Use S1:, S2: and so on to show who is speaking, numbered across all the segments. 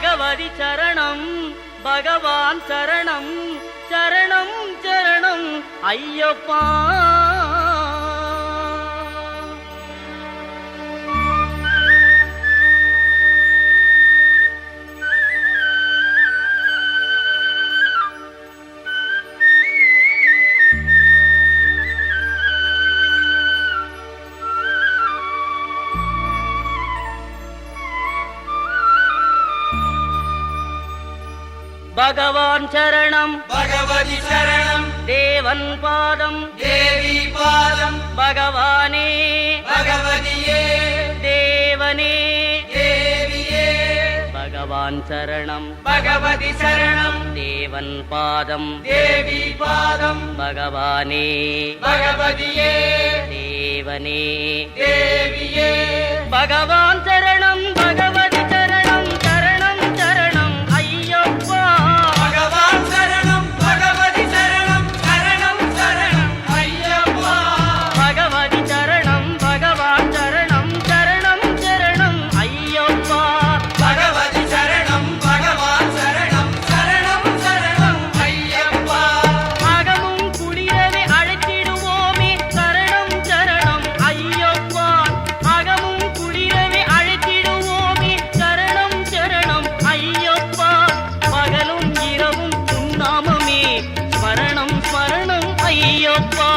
S1: பகவதி சரணம் பகவான் சரணம் சரணம் சரணம் ஐயப்பா. பகவான் சரணம்
S2: பகவதி சரணம்
S1: தேவன் பாதம்
S2: தேவி பாதம்
S1: பகவானே
S2: பகவதியே
S1: தேவனே
S2: தேவியே.
S1: பகவான் சரணம்
S2: பகவதி சரணம்
S1: தேவன் பாதம்
S2: தேவி பாதம்
S1: பகவானே
S2: பகவதியே
S1: தேவனே
S2: தேவியே.
S1: பகவான் சரணம் பகவதி சரணம் சரணம் சரணம் ஐயப்பா.
S2: பகவான் சரணம் பகவதி சரணம் சரணம் சரணம் ஐயப்பா.
S1: பகவதி சரணம் பகவான் சரணம் சரணம் சரணம் ஐயப்பா.
S2: பகவதி சரணம் பகவான் சரணம் சரணம் சரணம் ஐயப்பா.
S1: அகமும் குளிரவே அழைத்திடுவோமே சரணம் சரணம் ஐயப்பா. அகமும் குளிரவே அழைத்திடுவோமே சரணம் சரணம் ஐயப்பா. பகலும் இரவும் உன்னாமமே ஸ்மரணம் ஸ்மரணம் ஐயப்பா.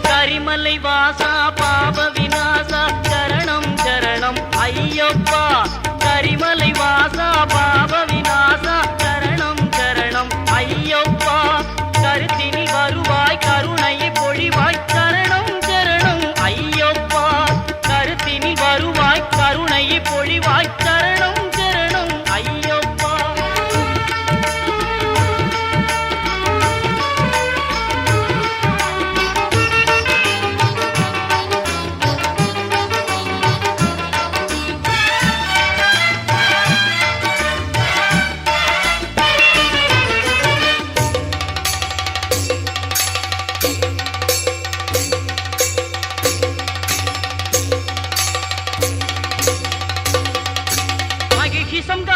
S1: கரிமலை வாசா பாப விநாசா சரணம் சரணம் ஐயப்பா. கரிமலை வாசா பாப விநாசா சரணம் சரணம் ஐயப்பா. கருத்தினி வருவாய் கருணையை பொழிவாய் சரணம் சரணம் ஐயப்பா. கருத்தினி வருவாய் கருணையை பொழிவாய் சரணம் சரணம் ஐயப்பா. மகிழ்ச்சி சம்கா